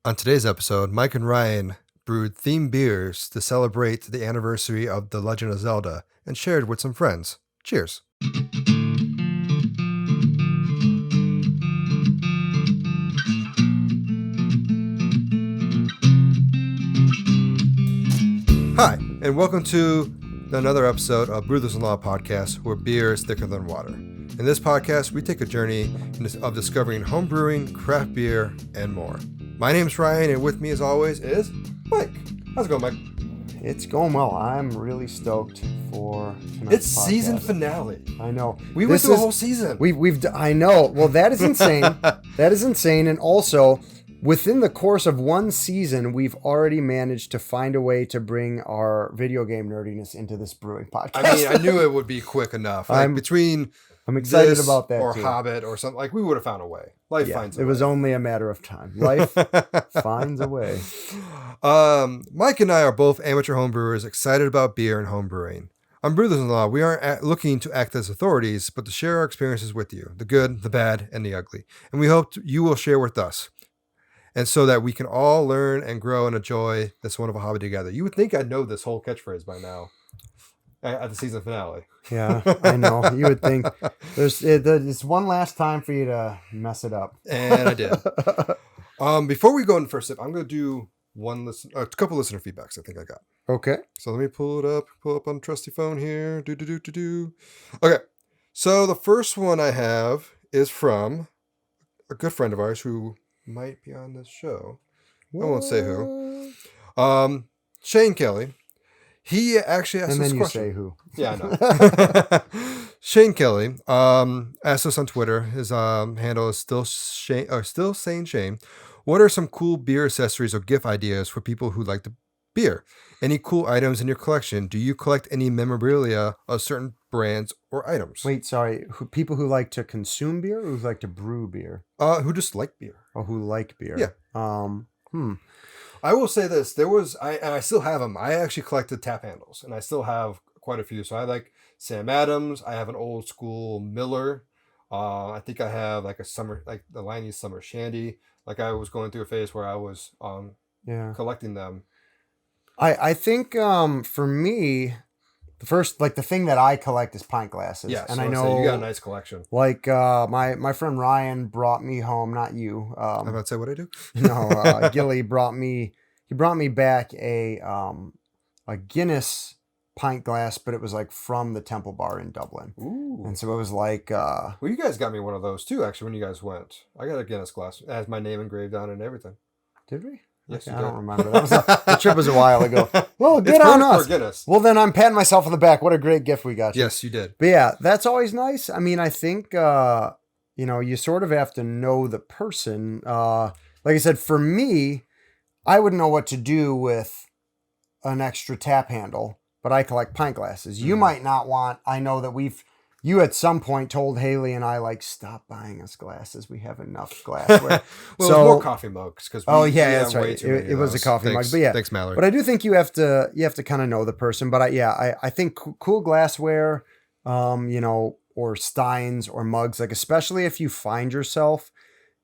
On today's episode, Mike and Ryan brewed themed beers to celebrate the anniversary of The Legend of Zelda and shared with some friends. Cheers. Hi, and welcome to another episode of Brewthers-In-Law podcast, where beer is thicker than water. In this podcast, we take a journey of discovering home brewing, craft beer, and more. My name's Ryan, and with me, as always, is Mike. How's it going, Mike? It's going well. I'm really stoked for tonight's It's podcast. season finale. I know. We went through a whole season. I know. Well, that is insane. That is insane. And also, within the course of one season, we've already managed to find a way to bring our video game nerdiness into this brewing podcast. I mean, I knew it would be quick enough. Like, I'm excited this about that or too. Hobbit or something, like we would have found a way. Life finds a way. It was only a matter of time. Life finds a way. Mike and I are both amateur homebrewers, excited about beer and home brewing. On Brewthers-In-Law, we aren't looking to act as authorities, but to share our experiences with you, the good, the bad, and the ugly. And we hope you will share with us, and so that we can all learn and grow and enjoy this wonderful hobby together. You would think I'd know this whole catchphrase by now at the season finale. Yeah, I know. You would think there's one last time for you to mess it up. And I did. Before we go in the first sip, I'm going to do a couple listener feedbacks I think I got. Okay. So let me pull up on trusty phone here. Okay. So the first one I have is from a good friend of ours who might be on this show. I won't say who. Shane Kelly. He actually asked us a question. And then you say who. Yeah, I know. Shane Kelly asked us on Twitter. His handle is still saying Shane. What are some cool beer accessories or gift ideas for people who like the beer? Any cool items in your collection? Do you collect any memorabilia of certain brands or items? Wait, sorry. People who like to consume beer or who like to brew beer? Who just like beer? Or who like beer? Yeah. I will say this. I still have them. I actually collected tap handles, and I still have quite a few. So I like Sam Adams. I have an old school Miller. I think I have like the Liney's Summer Shandy. Like I was going through a phase where I was collecting them. I think for me, the thing that I collect is pint glasses. Yes, and I know you got a nice collection. Like my friend Ryan brought me home, not you. I'm about to say what I do. No, Gilly brought me back a Guinness pint glass, but it was like from the Temple Bar in Dublin. Ooh. And so it was like well, you guys got me one of those too, actually, when you guys went. I got a Guinness glass. It has my name engraved on it and everything. Did we? Yes, Okay, you I did. don't remember. The trip was a while ago. Well, good It's on perfect us. for Guinness. Well, then I'm patting myself on the back. What a great gift we got you. Yes, you did. But yeah, that's always nice. I mean, I think, you sort of have to know the person. Like I said, for me, I wouldn't know what to do with an extra tap handle, but I collect pint glasses. You might not want, I know that you at some point told Haley and I, like, stop buying us glasses. We have enough glassware. Well, it was more coffee mugs. That's right. It was a coffee mug. But yeah, thanks, Mallory. But I do think you have to kind of know the person. But I think cool glassware, or steins or mugs, like especially if you find yourself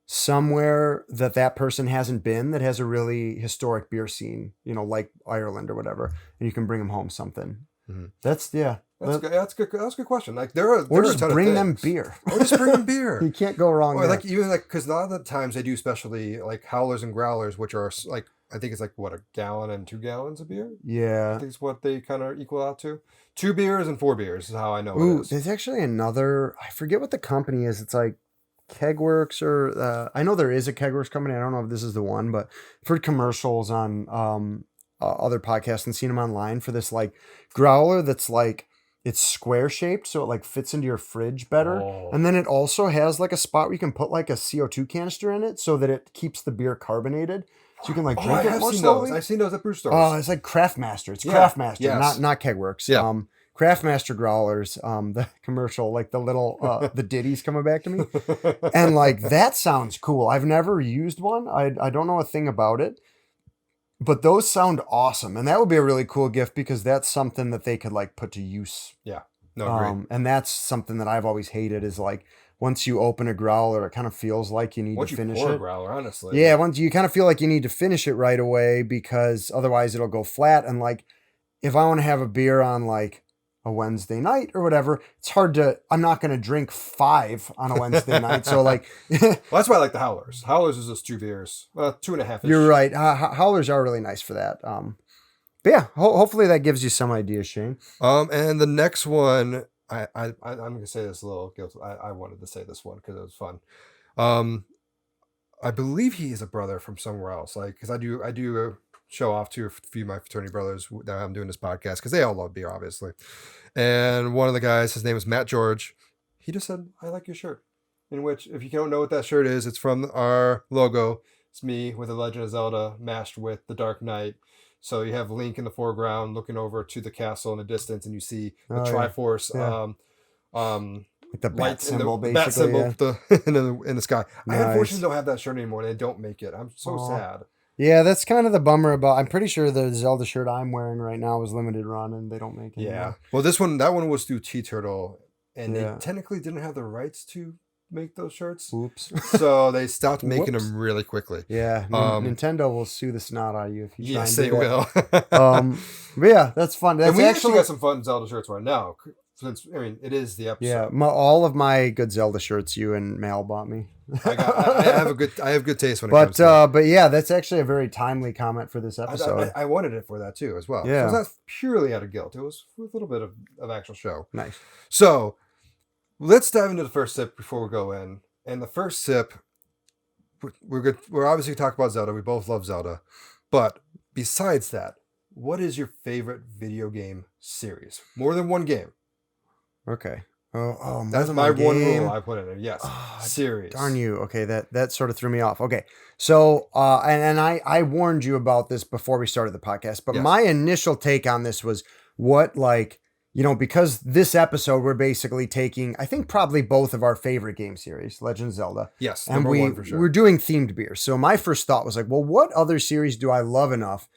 somewhere that person hasn't been, that has a really historic beer scene, like Ireland or whatever, and you can bring them home something. Mm-hmm. That's good. That's a good question. Like there are Or just a ton bring of them things. beer. Or just bring them beer. You can't go wrong. Or there. because a lot of the times they do specialty like howlers and growlers, which are like I think it's like what, a gallon and 2 gallons of beer. Yeah, I think it's what they kind of equal out to. 2 beers and 4 beers is how I know it Ooh, is. there's actually another. I forget what the company is. It's like Kegworks or I know there is a Kegworks company. I don't know if this is the one, but I've heard commercials on other podcasts and seen them online for this like growler that's like it's square shaped, so it like fits into your fridge better. Oh. And then it also has like a spot where you can put like a CO2 canister in it so that it keeps the beer carbonated. So you can like drink it more slowly. I've seen those at brew stores. It's like Craftmaster. It's Craftmaster, yes. not Kegworks. Yeah. Craftmaster growlers, the commercial, like the little, the ditties coming back to me. And like, that sounds cool. I've never used one. I don't know a thing about it, but those sound awesome. And that would be a really cool gift because that's something that they could like put to use. Yeah. No, great. And that's something that I've always hated is like once you open a growler, it kind of feels like you need Once to you finish pour a it. growler, honestly. Yeah, once you kind of feel like you need to finish it right away because otherwise it'll go flat. And like, if I want to have a beer on like a Wednesday night or whatever, it's hard to. I'm not going to drink 5 on a Wednesday night. So like, Well, that's why I like the Howlers. Howlers is just 2 beers, 2.5. you're right. Howlers are really nice for that. But yeah, hopefully that gives you some idea, Shane. And the next one, I'm gonna say this a little guilty. I wanted to say this one because it was fun. I believe he is a brother from somewhere else. Like, because I do show off to a few of my fraternity brothers that I'm doing this podcast because they all love beer, obviously. And one of the guys, his name is Matt George. He just said, "I like your shirt." In which, if you don't know what that shirt is, it's from our logo. It's me with the Legend of Zelda mashed with the Dark Knight. So you have Link in the foreground looking over to the castle in the distance, and you see the Triforce Like the bat lights symbol, the basically. bat symbol in the sky. Nice. I unfortunately don't have that shirt anymore. They don't make it. I'm so sad. Yeah, that's kind of the bummer about. I'm pretty sure the Zelda shirt I'm wearing right now is limited run, and they don't make it. Yeah. Well, that one was through T-Turtle, and they technically didn't have the rights to make those shirts. Oops. So they stopped making them really quickly. Yeah. Nintendo will sue the snot out of you if you try Yes, and they do will. But yeah, that's fun. That's and we actually got some fun Zelda shirts right now. Since it is the episode. Yeah, all of my good Zelda shirts you and Mal bought me. I have good taste when it comes to that. But yeah, that's actually a very timely comment for this episode. I wanted it for that too as well. Yeah. So it's not purely out of guilt. It was a little bit of actual show. Nice. So let's dive into the first sip before we go in. And the first sip, we're good. We're obviously talking about Zelda. We both love Zelda. But besides that, what is your favorite video game series? More than one game. Okay. Oh, that's my one rule I put in there. Yes, series. Darn you. Okay, that sort of threw me off. Okay, so and I warned you about this before we started the podcast, but my initial take on this was what because this episode we're basically taking I think probably both of our favorite game series, Legend of Zelda. Yes, and one for sure. We're doing themed beers. So my first thought was like, well, what other series do I love enough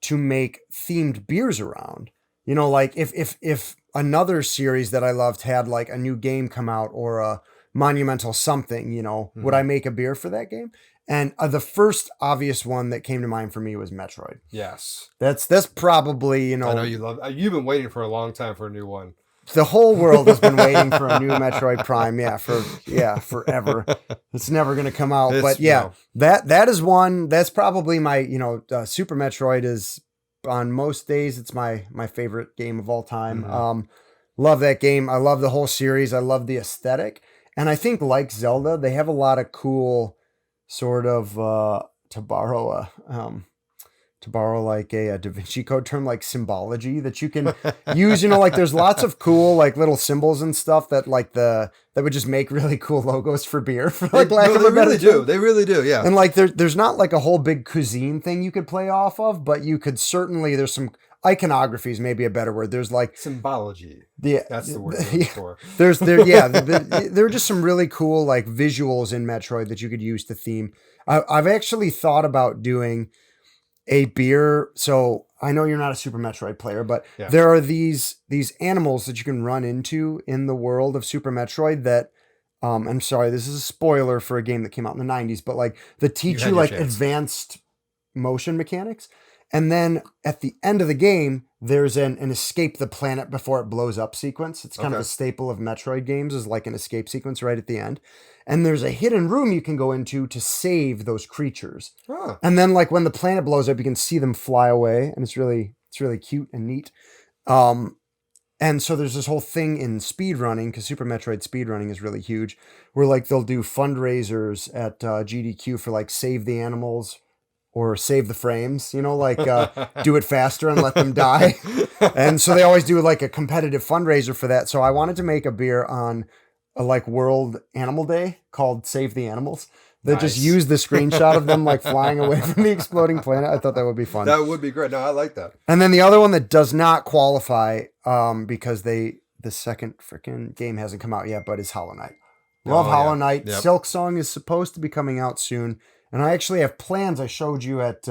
to make themed beers around? Like if another series that I loved had like a new game come out or a monumental something, would I make a beer for that game? And the first obvious one that came to mind for me was Metroid. Yes. That's probably, I know you've been waiting for a long time for a new one. The whole world has been waiting for a new Metroid Prime. Forever. It's never going to come out. But yeah, that is one. That's probably my, Super Metroid is on most days. It's my favorite game of all time. Mm-hmm. Love that game. I love the whole series. I love the aesthetic. And I think like Zelda, they have a lot of cool sort of, to borrow like a Da Vinci Code term, like symbology that you can use, like there's lots of cool, like little symbols and stuff that that would just make really cool logos for beer. For like lack of a better term. They really do. Yeah. And like, there's not like a whole big cuisine thing you could play off of, but you could certainly, there's some iconography is maybe a better word. There's like symbology. Yeah. That's the word for. There are just some really cool like visuals in Metroid that you could use to theme. I've actually thought about doing a beer. So I know you're not a Super Metroid player, but there are these animals that you can run into in the world of Super Metroid that, I'm sorry, this is a spoiler for a game that came out in the 90s, but like that teach you like advanced motion mechanics. And then at the end of the game, there's an escape the planet before it blows up sequence. It's kind of a staple of Metroid games is like an escape sequence right at the end. And there's a hidden room you can go into to save those creatures. Huh. And then like when the planet blows up, you can see them fly away. And it's really cute and neat. And so there's this whole thing in speedrunning, because Super Metroid speedrunning is really huge, where like they'll do fundraisers at GDQ for like save the animals or save the frames, like do it faster and let them die. And so they always do like a competitive fundraiser for that. So I wanted to make a beer on a like World Animal Day called Save the Animals that just used the screenshot of them like flying away from the exploding planet. I thought that would be fun. That would be great. No, I like that. And then the other one that does not qualify because the second freaking game hasn't come out yet, but is Hollow Knight. Love Hollow Knight. Yep. Silk Song is supposed to be coming out soon. And I actually have plans I showed you at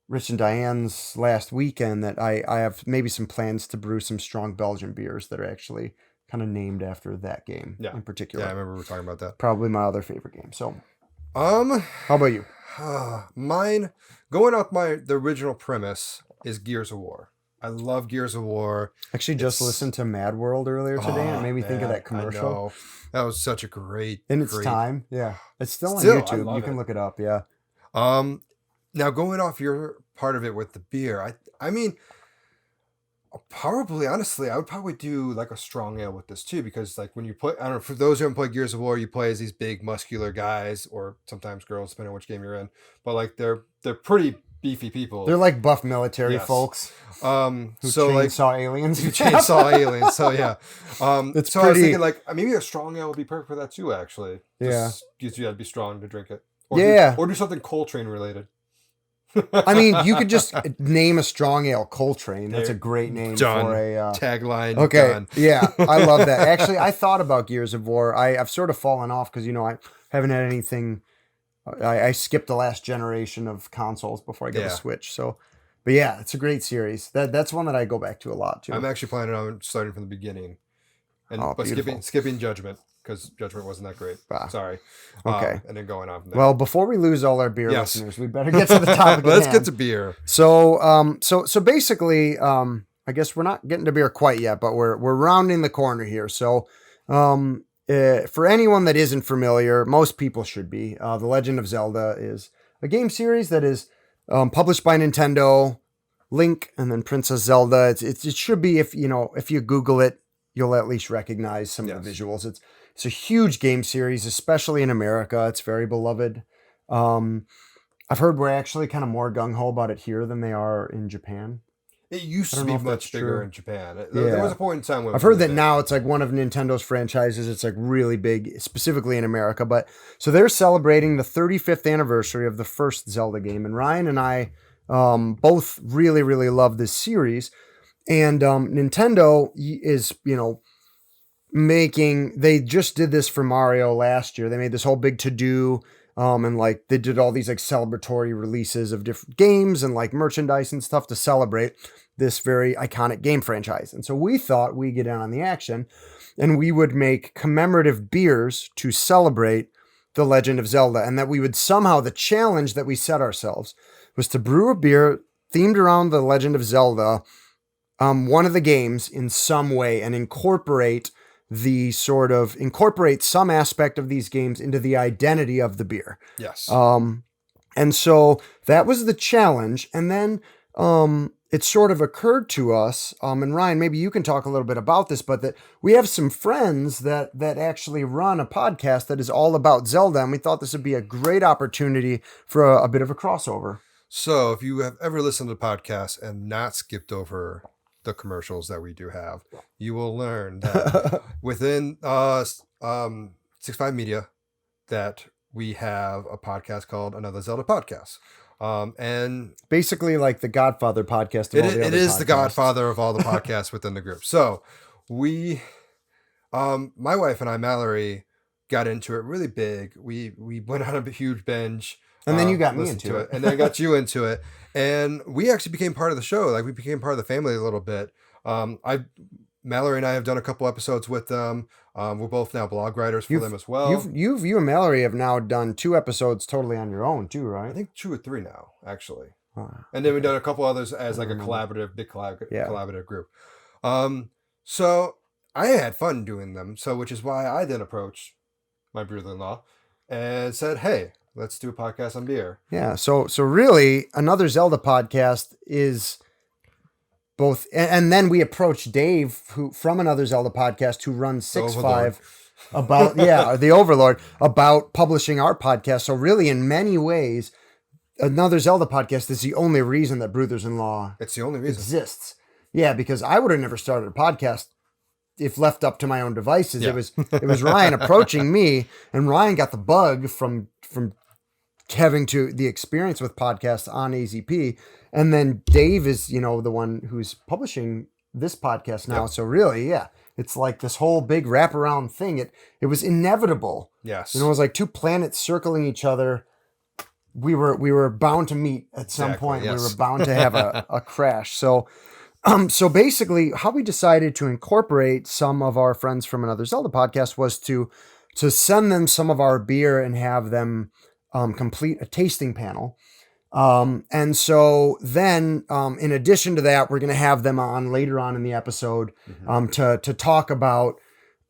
Rich and Diane's last weekend that I have maybe some plans to brew some strong Belgian beers that are actually kind of named after that game in particular. Yeah, I remember we were talking about that. Probably my other favorite game. So, how about you? Mine, going off the original premise, is Gears of War. I love Gears of War. Actually, just listened to Mad World earlier today, and it made me think of that commercial. I know. That was such a great... In its time, yeah. It's still on YouTube. You can look it up, yeah. Now, going off your part of it with the beer, I mean... Probably, honestly, I would probably do like a strong ale with this too, because like when you play, I don't know, for those who haven't played Gears of War, you play as these big muscular guys, or sometimes girls, depending on which game you're in. But like they're pretty beefy people. They're like buff military folks. Who chainsaw aliens. Who chainsaw aliens. So yeah. It's so pretty... I was thinking like maybe a strong ale would be perfect for that too. Actually, yeah. Just you had to be strong to drink it. Or do something Coltrane related. I mean, you could just name a strong ale Coltrane. That's a great name for a tagline. Okay, done. Yeah, I love that. Actually, I thought about Gears of War. I've sort of fallen off because I haven't had anything. I skipped the last generation of consoles before I got a Switch. So, but yeah, it's a great series. That's one that I go back to a lot too. I'm actually planning on starting from the beginning, but skipping Judgment. Because Judgment wasn't that great. Sorry. Okay. And then going on from there. Well, before we lose all our beer listeners, we better get to the topic. Let's get to beer. So, so basically, I guess we're not getting to beer quite yet, but we're rounding the corner here. So, for anyone that isn't familiar, most people should be. The Legend of Zelda is a game series that is published by Nintendo. Link and then Princess Zelda. It should be, if you Google it, you'll at least recognize some of the visuals. It's a huge game series, especially in America. It's very beloved. I've heard we're actually kind of more gung-ho about it here than they are in Japan. It used to be much bigger in Japan. There was a point in time when I've heard that now it's like one of Nintendo's franchises. It's like really big, specifically in America. But so they're celebrating the 35th anniversary of the first Zelda game. And Ryan and I both really, really love this series. And Nintendo is, they just did this for Mario last year. They made this whole big to-do, and like they did all these like celebratory releases of different games and like merchandise and stuff to celebrate this very iconic game franchise. And so we thought we'd get in on the action and we would make commemorative beers to celebrate the Legend of Zelda, and that we would somehow, the challenge that we set ourselves was to brew a beer themed around the Legend of Zelda, one of the games in some way, and incorporate some aspect of these games into the identity of the beer. Yes. And so that was the challenge. And then it sort of occurred to us, and Ryan, maybe you can talk a little bit about this, but that we have some friends that actually run a podcast that is all about Zelda, and we thought this would be a great opportunity for a bit of a crossover. So if you have ever listened to the podcast and not skipped over the commercials that we do have, you will learn that within 65 Media that we have a podcast called Another Zelda Podcast, and basically like the Godfather podcast. It is the Godfather of all the podcasts within the group. So we, my wife and I, Mallory, got into it really big. We went on a huge binge. And then you got me into it. And then I got you into it. And we actually became part of the show. Like we became part of the family a little bit. Mallory and I have done a couple episodes with them. We're both now blog writers for them as well. You and Mallory have now done 2 episodes totally on your own too, right? I think 2 or 3 now, actually. And then we've done a couple others as like a collaborative group. So I had fun doing them. So which is why I then approached my brother-in-law and said, hey, let's do a podcast on beer. Yeah. So really, Another Zelda Podcast is both, and then we approached Dave, who from Another Zelda Podcast, who runs 6.5 about the Overlord, about publishing our podcast. So really, in many ways, Another Zelda Podcast is the only reason that Brewthers-In-Law exists. Yeah, because I would have never started a podcast if left up to my own devices. Yeah. It was Ryan approaching me, and Ryan got the bug from having the experience with podcasts on AZP. And then Dave is, the one who's publishing this podcast now. Yep. So really, it's like this whole big wraparound thing. It was inevitable. Yes. It was like 2 planets circling each other. We were bound to meet at some point. Yes. We were bound to have a crash. So So basically, how we decided to incorporate some of our friends from another Zelda podcast was to send them some of our beer and have them complete a tasting panel. And so then, in addition to that, we're going to have them on later on in the episode to talk about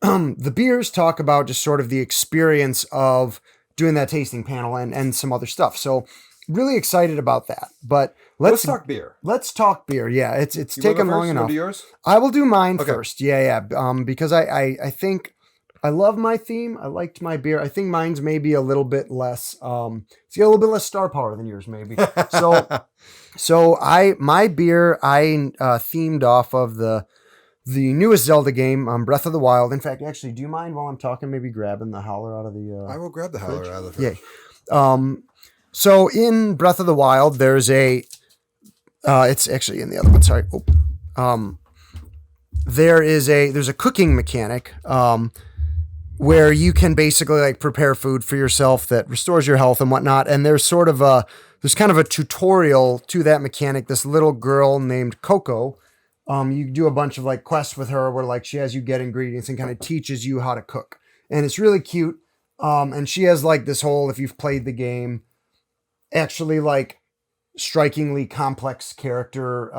the beers, talk about just sort of the experience of doing that tasting panel and some other stuff. So really excited about that. But Let's talk beer. Let's talk beer. Yeah, it's You wanna go taken long first? You wanna enough. do yours? I will do mine Okay. first. Yeah. Because I think I love my theme. I liked my beer. I think mine's maybe a little bit less. It's got a little bit less star power than yours, maybe. So my beer I themed off of the newest Zelda game, Breath of the Wild. In fact, actually, do you mind while I'm talking, maybe grabbing the howler out of the? I will grab the howler out of the fridge. Yeah. So in Breath of the Wild, there's a. It's actually in the other one. Sorry. There's a cooking mechanic where you can basically like prepare food for yourself that restores your health and whatnot. And there's kind of a tutorial to that mechanic. This little girl named Coco. You do a bunch of like quests with her where like she has you get ingredients and kind of teaches you how to cook. And it's really cute. And she has like this whole, if you've played the game, actually like strikingly complex character.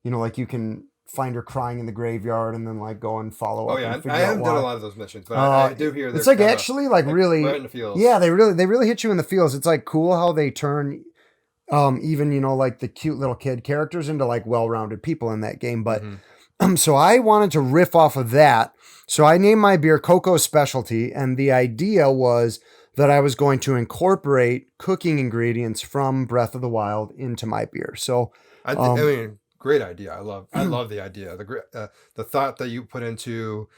Like you can find her crying in the graveyard and then like go and follow up. Oh yeah, and I haven't done a lot of those missions, but I do hear it's like actually like really right in the feels. Yeah, they really hit you in the feels. It's like cool how they turn even like the cute little kid characters into like well-rounded people in that game. But so I wanted to riff off of that. So I named my beer Coco Specialty, and the idea was that I was going to incorporate cooking ingredients from Breath of the Wild into my beer. So I mean, great idea. I love the idea. The thought that you put into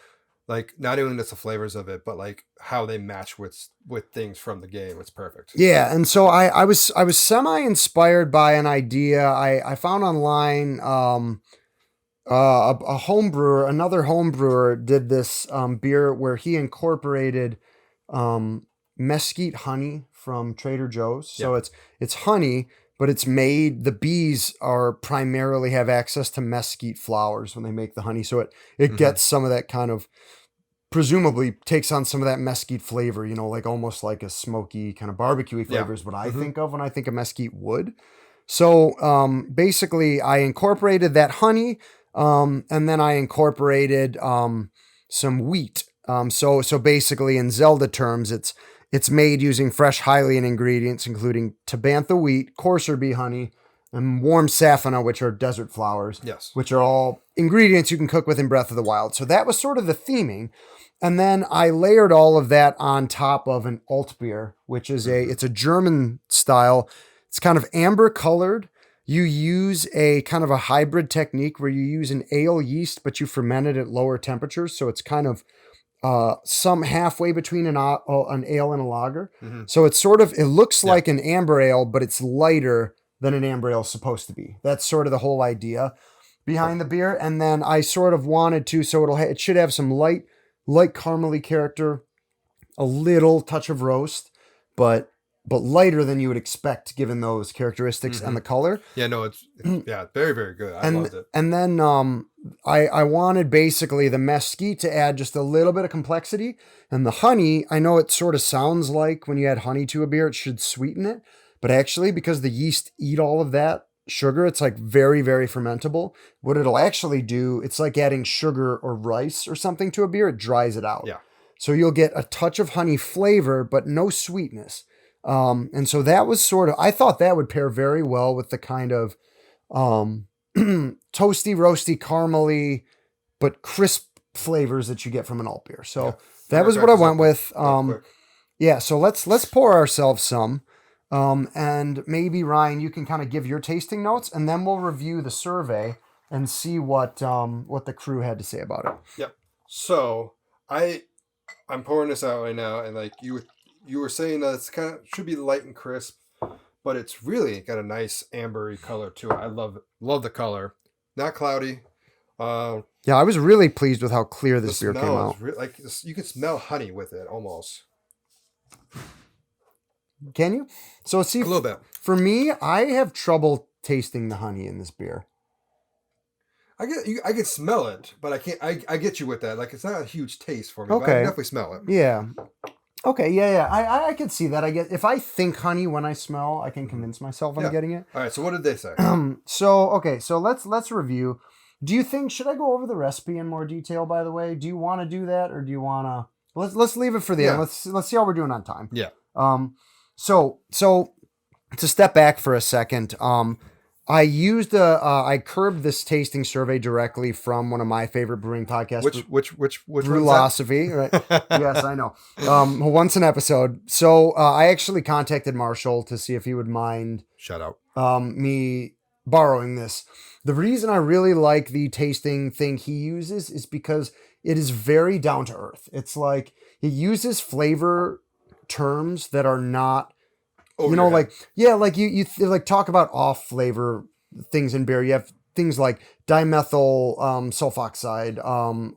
like not even just the flavors of it, but like how they match with things from the game. It's perfect. Yeah, and so I was semi inspired by an idea I found online. A home brewer, another home brewer, did this beer where he incorporated mesquite honey from Trader Joe's. So it's honey, but it's made. The bees are primarily have access to mesquite flowers when they make the honey, so it gets some of that kind of, presumably takes on some of that mesquite flavor. Like almost like a smoky kind of barbecue flavor is what I think of when I think of mesquite wood. So basically, I incorporated that honey. And then I incorporated some wheat. So basically, in Zelda terms, it's made using fresh Hylian ingredients, including Tabantha wheat, coarser bee honey, and warm safana, which are desert flowers. Yes, which are all ingredients you can cook with in Breath of the Wild. So that was sort of the theming, and then I layered all of that on top of an alt beer, which is it's a German style. It's kind of amber colored. You use a kind of a hybrid technique where you use an ale yeast, but you ferment it at lower temperatures. So it's kind of some halfway between an ale and a lager. So it's it looks like an amber ale, but it's lighter than an amber ale is supposed to be. That's sort of the whole idea behind the beer. And then I sort of wanted to, so it should have some light caramely character, a little touch of roast, but lighter than you would expect given those characteristics and the color. Yeah, no, it's very, very good. I loved it. And then I wanted basically the mesquite to add just a little bit of complexity. And the honey, I know it sort of sounds like when you add honey to a beer, it should sweeten it. But actually, because the yeast eat all of that sugar, it's like very, very fermentable. What it'll actually do, it's like adding sugar or rice or something to a beer. It dries it out. Yeah. So you'll get a touch of honey flavor, but no sweetness. And so that was I thought that would pair very well with the kind of toasty, roasty, caramely, but crisp flavors that you get from an alt beer. So that was what I went with. So let's pour ourselves some. And maybe Ryan, you can kind of give your tasting notes, and then we'll review the survey and see what the crew had to say about it. Yep. So I'm pouring this out right now, and like you were saying that it's kind of should be light and crisp, but it's really got a nice ambery color to it. I love the color. Not cloudy. Yeah, I was really pleased with how clear this beer came out. Like you can smell honey with it almost. Can you? So see, a little bit. For me, I have trouble tasting the honey in this beer. I can smell it, but I can't. I get you with that. Like it's not a huge taste for me, but I Okay. can definitely smell it. Yeah. Okay, yeah. I can see that. I get if I think honey when I smell, I can convince myself I'm getting it. All right. So what did they say? So let's review. Do you think should I go over the recipe in more detail? By the way, do you want to do that, or do you want to? Let's leave it for the end. Let's see how we're doing on time. Yeah. So to step back for a second, I used I curbed this tasting survey directly from one of my favorite brewing podcasts. Which Brewlosophy, right? Yes, I know. Once an episode. So I actually contacted Marshall to see if he would mind shout out me borrowing this. The reason I really like the tasting thing he uses is because it is very down to earth. It's like he uses flavor terms that are not, like you like talk about off flavor things in beer. You have things like dimethyl sulfoxide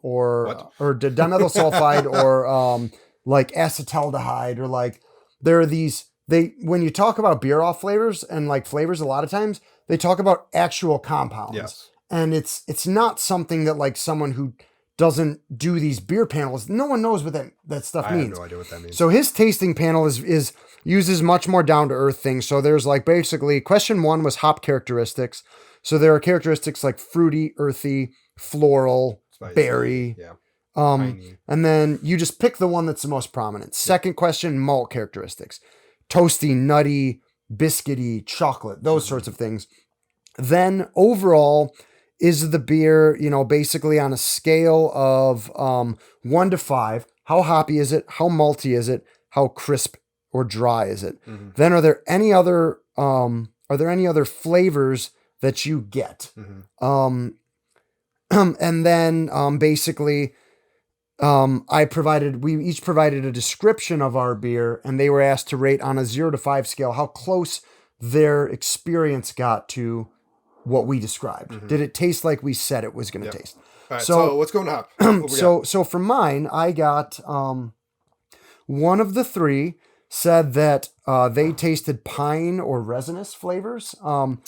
or dimethyl sulfide or like acetaldehyde or like there are these when you talk about beer off flavors and like flavors a lot of times they talk about actual compounds. Yes. And it's not something that like someone who doesn't do these beer panels, no one knows what that stuff means. I have no idea what that means. So his tasting panel is uses much more down to earth things. So there's like basically question 1 was hop characteristics. So there are characteristics like fruity, earthy, floral, spicy, berry. Yeah. And then you just pick the one that's the most prominent. Second question, malt characteristics. Toasty, nutty, biscuity, chocolate, those sorts of things. Then overall, is the beer, basically on a scale of 1 to 5, how hoppy is it? How malty is it? How crisp or dry is it? Mm-hmm. Then are there any other flavors that you get? Mm-hmm. And then basically we each provided a description of our beer, and they were asked to rate on a 0 to 5 scale how close their experience got to what we described. Mm-hmm. Did it taste like we said it was going to taste? All right, so what's going up? So for mine, I got one of the 3 said that they tasted pine or resinous flavors, and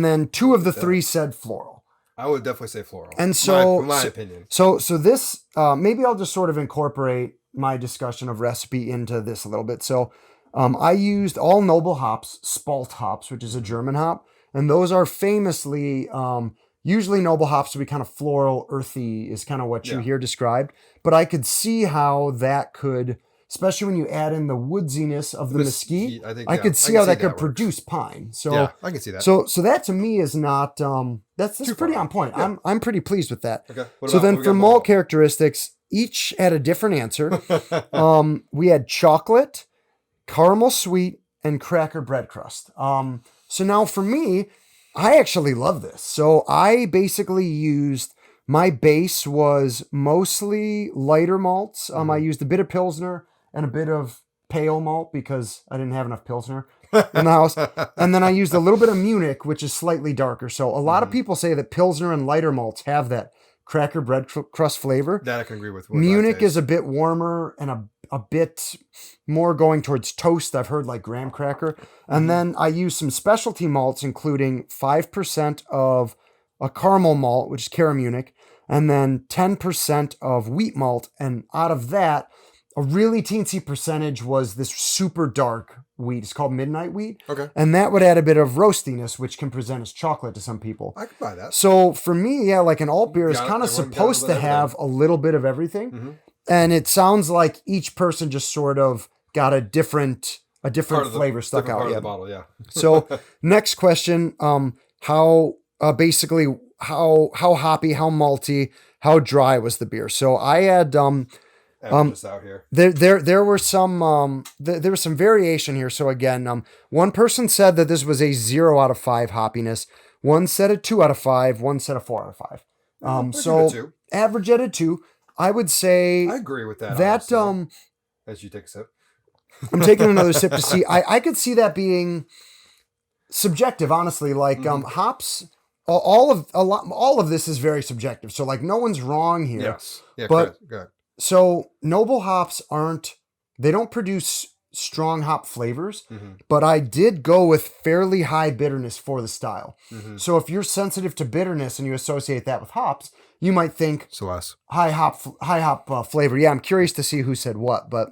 then 2 of the 3 said floral. I would definitely say floral. And so, my opinion. So this maybe I'll just sort of incorporate my discussion of recipe into this a little bit. So I used all noble hops, Spalt hops, which is a German hop. And those are famously, usually noble hops to be kind of floral, earthy is kind of what you hear described. But I could see how that could, especially when you add in the woodsiness of the mesquite, I could see how that could produce pine. So yeah, I can see that. So that to me is not, that's pretty on point. Yeah. I'm pretty pleased with that. Okay. So then for malt characteristics, each had a different answer. We had chocolate, caramel sweet, and cracker bread crust. So now for me, I actually love this. So I basically used, my base was mostly lighter malts. I used a bit of Pilsner and a bit of pale malt because I didn't have enough Pilsner in the house. And then I used a little bit of Munich, which is slightly darker. So a lot of people say that Pilsner and lighter malts have that cracker bread crust flavor. That I can agree with. Munich is a bit warmer and a bit more going towards toast. I've heard like graham cracker. And then I use some specialty malts, including 5% of a caramel malt, which is Cara Munich, and then 10% of wheat malt. And out of that, a really teensy percentage was this super dark wheat. It's called midnight wheat. Okay. And that would add a bit of roastiness, which can present as chocolate to some people. I could buy that. So for me, like an alt beer is kind of supposed to have a little bit of everything. Mm-hmm. And it sounds like each person just sort of got a different flavor stuck out. Part of the bottle, yeah. So next question, how hoppy, how malty, how dry was the beer? So I had just out here. There were some there was some variation here. So again, one person said that this was a 0 out of 5 hoppiness. One said a 2 out of 5. One said a 4 out of 5. So average at a 2. I would say I agree with that. That honestly, as you take a sip, I'm taking another sip to see. I could see that being subjective, honestly. Like hops, all of this is very subjective. So like no one's wrong here. Yes. Yeah. But correct. so noble hops they don't produce strong hop flavors, Mm-hmm. but I did go with fairly high bitterness for the style. Mm-hmm. So if you're sensitive to bitterness and you associate that with hops, you might think So less. high hop flavor. Yeah, I'm curious to see who said what, but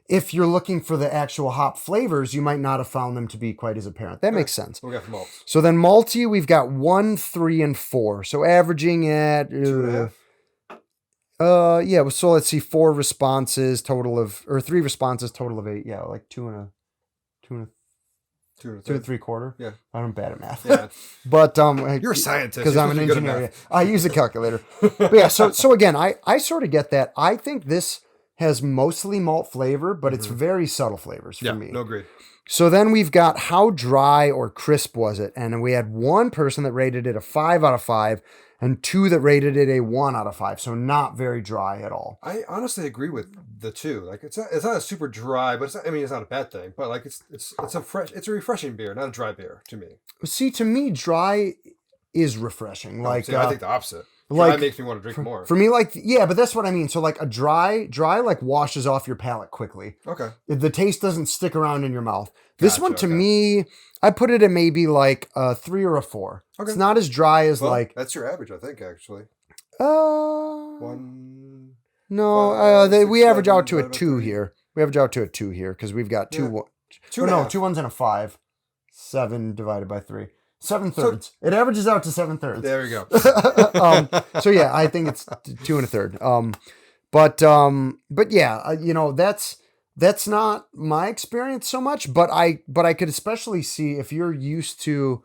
if you're looking for the actual hop flavors, you might not have found them to be quite as apparent. That makes sense. We got from malts. So then malty, we've got 1, 3, and 4. So averaging at 2.5. Yeah. So let's see, 4 responses total of, or 3 responses total of 8. Yeah, like 2 and a 3/4. Yeah, I'm bad at math. yeah. But You're a scientist because You're I'm an supposed to be good at engineer. math. I use a calculator. But yeah. So again, I sort of get that. I think this has mostly malt flavor, but it's very subtle flavors for me. No, agreed. So then we've got how dry or crisp was it? And we had one person that rated it a 5 out of 5 and 2 that rated it a 1 out of 5. So not very dry at all. I honestly agree with the 2. Like it's not a super dry, but it's not a bad thing. But like it's a refreshing beer, not a dry beer to me. See, to me, dry is refreshing. Like I think the opposite. Dry like makes me want to drink more. For me, like, yeah, but that's what I mean. So like a dry like washes off your palate quickly. Okay. The taste doesn't stick around in your mouth. This one to okay. me, I put it at maybe like a 3 or a 4. Okay. It's not as dry as Well, like that's your average, I think, actually. 1. No, 5, 6, we average 7 out to a divided by 2 3. here. We average out to a 2 here because we've got 2. Yeah. 2 Oh, and a no, half. 2 1s and a 5. 7 divided by 3. 7 thirds. It averages out to 7 thirds. There we go. So yeah, I think it's 2 1/3. But yeah, that's not my experience so much. But I could especially see if you're used to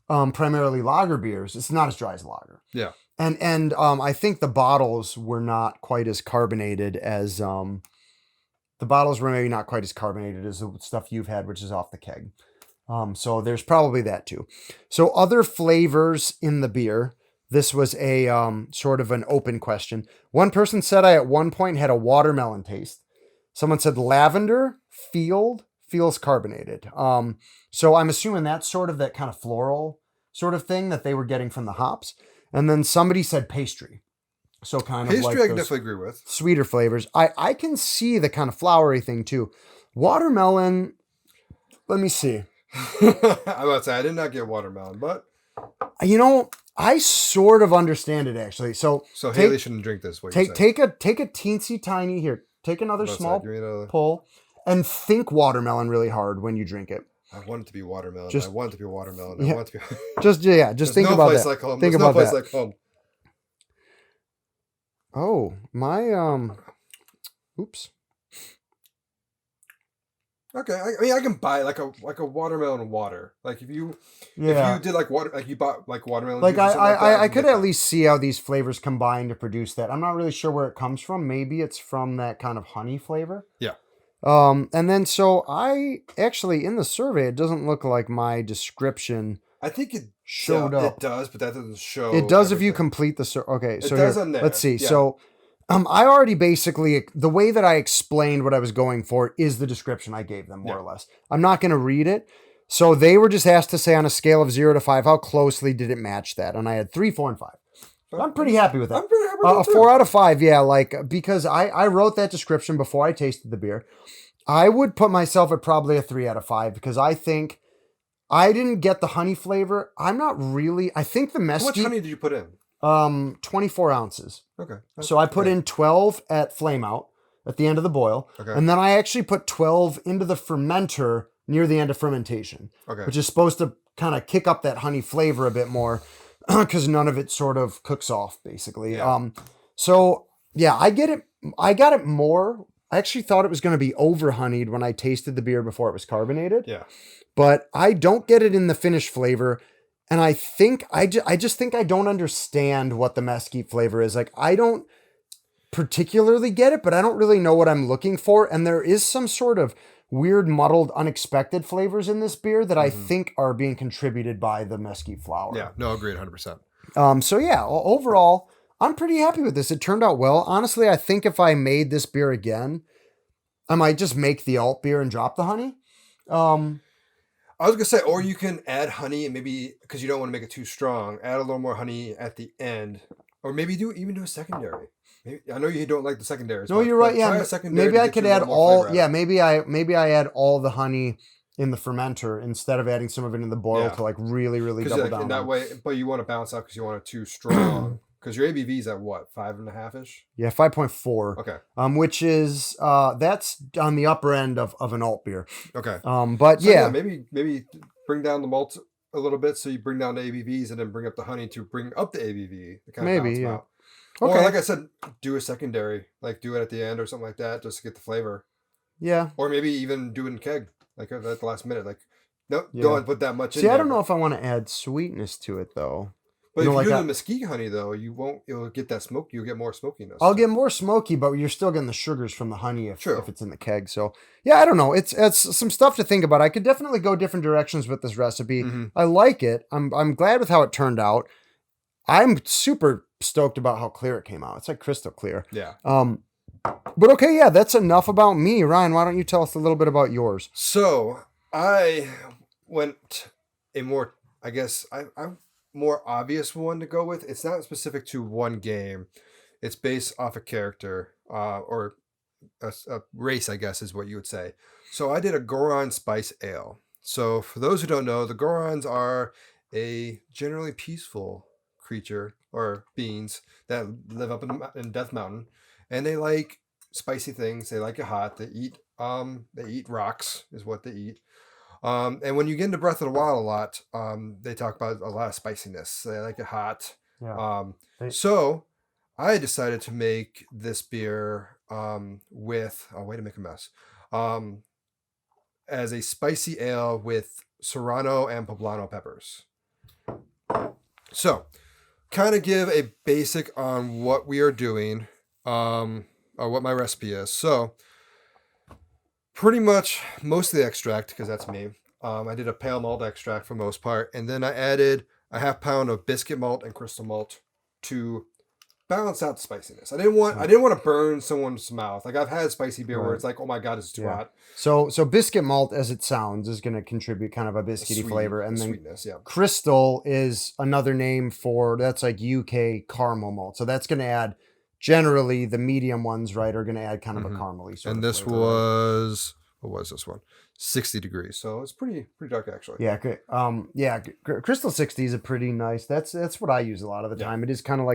primarily lager beers, it's not as dry as lager. Yeah. And I think the bottles were not quite as carbonated as the bottles were maybe not quite as carbonated as the stuff you've had, which is off the keg. So there's probably that too. So other flavors in the beer. This was a sort of an open question. One person said I at one point had a watermelon taste. Someone said lavender feels carbonated. So I'm assuming that's sort of that kind of floral sort of thing that they were getting from the hops. And then somebody said pastry. So kind of Pastry like I can definitely agree with. Sweeter flavors. I can see the kind of flowery thing too. Watermelon, let me see. I'm about to say I did not get watermelon, but I sort of understand it actually. So Haley shouldn't drink this. Take a teensy tiny here. Take another small pull and think watermelon really hard when you drink it. I want it to be watermelon. Yeah, I want it to be. just think about that. Like home. Think There's about no place that. like home. Oh, my oops. Okay, I mean I can buy like a watermelon water. Like if you did like water, like you bought like watermelon. Like juice or something I can could get at that. least see how these flavors combine to produce that. I'm not really sure where it comes from. Maybe it's from that kind of honey flavor. Yeah. And then so I actually in the survey it doesn't look like my description. I think it showed up. It does, but that doesn't show. It does everything. if you complete the survey. Okay, so it does here, on there. let's see. Yeah. So I already basically, the way that I explained what I was going for is the description I gave them, more or less. I'm not going to read it. So they were just asked to say on a scale of 0 to 5, how closely did it match that? And I had 3, 4, and 5. So I'm pretty happy with that. I'm pretty happy with that a 4 out of 5, yeah, like, because I wrote that description before I tasted the beer. I would put myself at probably a 3 out of 5 because I think I didn't get the honey flavor. I think the mesquite. How much honey did you put in? 24 ounces. Okay. So I put in 12 at flame out at the end of the boil. Okay. And then I actually put 12 into the fermenter near the end of fermentation. Okay. Which is supposed to kind of kick up that honey flavor a bit more because none of it sort of cooks off basically. Yeah. So yeah, I get it. I got it more. I actually thought it was going to be over honeyed when I tasted the beer before it was carbonated. Yeah. But I don't get it in the finished flavor. And I think I just think I don't understand what the mesquite flavor is. Like I don't particularly get it, but I don't really know what I'm looking for. And there is some sort of weird, muddled, unexpected flavors in this beer that I think are being contributed by the mesquite flower. Yeah, no, agreed, 100%. So yeah, overall, I'm pretty happy with this. It turned out well. Honestly, I think if I made this beer again, I might just make the alt beer and drop the honey. I was gonna say, or you can add honey and maybe because you don't want to make it too strong, add a little more honey at the end, or maybe even do a secondary. Maybe, I know you don't like the secondaries. No, you're right. Try Yeah, a secondary. maybe to I get could you a add little more all. flavor out Yeah, of it. maybe I add all the honey in the fermenter instead of adding some of it in the boil Yeah. to like really Because double like in down that on. way, but you want to balance out because you want it too strong. Because your ABV is at what, 5.5 ish? Yeah, 5.4. Okay. Which is that's on the upper end of an alt beer. Okay. But So yeah, maybe bring down the malt a little bit, so you bring down the ABVs and then bring up the honey to bring up the ABV to kind of balance maybe them yeah. out. Okay. Or like I said, do a secondary, like do it at the end or something like that, just to get the flavor. Yeah. Or maybe even do it in keg, like at the last minute. Like, no, Yeah. don't put that much in See, there. I don't know if I want to add sweetness to it though. But You know, if you like do the mesquite honey though, you won't. You'll get that smoke. You'll get more smokiness. I'll get more smoky, but you're still getting the sugars from the honey if True. it's in the keg. So yeah, I don't know. It's some stuff to think about. I could definitely go different directions with this recipe. Mm-hmm. I like it. I'm glad with how it turned out. I'm super stoked about how clear it came out. It's like crystal clear. Yeah. But okay, yeah, that's enough about me. Ryan, why don't you tell us a little bit about yours? So I went a more, I guess, I'm more obvious one to go with. It's not specific to one game. It's based off a character or a race, I guess, is what you would say. So I did a Goron Spice Ale. So for those who don't know, the Gorons are a generally peaceful creature or beings that live up in Death Mountain, and they like spicy things. They like it hot. They eat rocks is what they eat. And when you get into Breath of the Wild a lot, they talk about a lot of spiciness. They like it hot. Yeah. So I decided to make this beer with way to make a mess. As a spicy ale with Serrano and Poblano peppers. So, kind of give a basic on what we are doing, or what my recipe is. So, pretty much most of the extract, because that's me. I did a pale malt extract for most part, and then I added a half pound of biscuit malt and crystal malt to balance out the spiciness. I didn't want to burn someone's mouth. Like I've had spicy beer where it's like, oh my god, it's too hot. So biscuit malt, as it sounds, is going to contribute kind of a biscuity flavor, and then sweetness. Yeah. crystal is another name for that's like UK caramel malt. So that's going to add generally the medium ones, right, are going to add kind of a caramely sort And of this flavor, was what was this one? 60 degrees. So it's pretty dark actually. Yeah, good. Crystal 60 is a pretty nice. That's what I use a lot of the time. It is kind of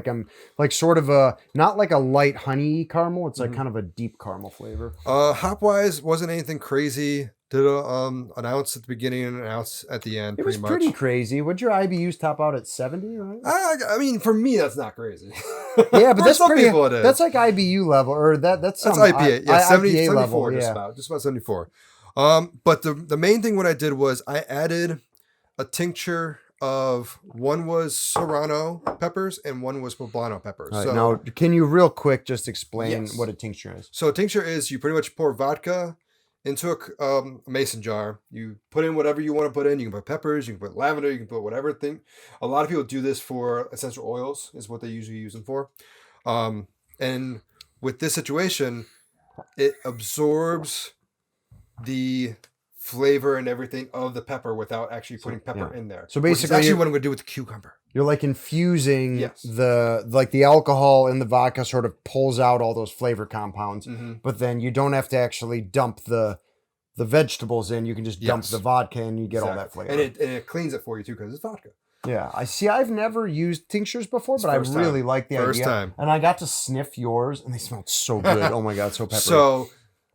like sort of a not like a light honey caramel. It's like kind of a deep caramel flavor. Hop wise wasn't anything crazy. Did an ounce at the beginning and an ounce at the end. It was pretty crazy. Would your IBUs top out at 70? Right? I mean, for me, that's not crazy. Yeah, but that's some pretty. people it is. That's like IBU level, or that's IPA. Yeah, 70, IPA 74 level. just Yeah. about 74. But the main thing what I did was I added a tincture of one was Serrano peppers and one was Poblano peppers. All right, so now, can you real quick just explain Yes. what a tincture is? So a tincture is you pretty much pour vodka into a mason jar. You put in whatever you want to put in. You can put peppers, you can put lavender, you can put whatever thing. A lot of people do this for essential oils is what they usually use them for. And with this situation, it absorbs the flavor and everything of the pepper without actually putting pepper in there. So Which is basically, actually what I'm going to do with the cucumber. You're like infusing Yes. the alcohol in the vodka sort of pulls out all those flavor compounds, but then you don't have to actually dump the vegetables in. You can just dump Yes. the vodka and you get all that flavor. And it cleans it for you too because it's vodka. Yeah, I see. I've never used tinctures before, but I first really time. like the First idea. time. And I got to sniff yours, and they smelled so good. Oh my god, so peppery. So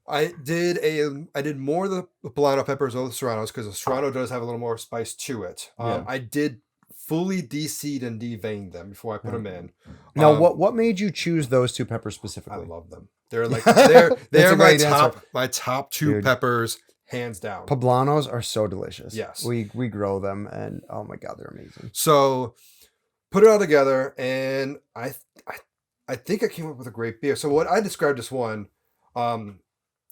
I did more of the Poblano peppers over the Serranos because the Serrano does have a little more spice to it. I did fully de-seed and de-vein them before I put them in. Now, what made you choose those two peppers specifically? I love them. They're like they're a my great top answer. my top two Dude. peppers hands down. Poblanos are so delicious. Yes. we grow them, and oh my god, they're amazing. So put it all together, and I think I came up with a great beer. So what I described this one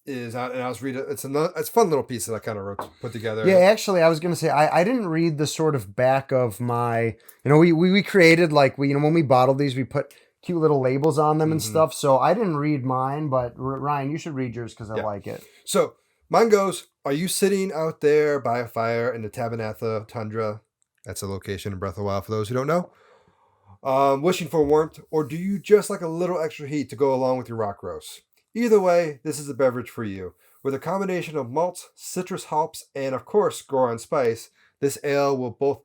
is, and I was reading. It's a fun little piece that I kind of put together. Yeah, actually, I was gonna say I didn't read the sort of back of my. You know, we created when we bottled these, we put cute little labels on them and stuff. So I didn't read mine, but Ryan, you should read yours because I like it. So mine goes: are you sitting out there by a fire in the Tabanatha Tundra? That's a location in Breath of the Wild for those who don't know. Wishing for warmth, or do you just like a little extra heat to go along with your rock roast? Either way, this is a beverage for you. With a combination of malts, citrus hops, and of course, Goron spice, this ale will both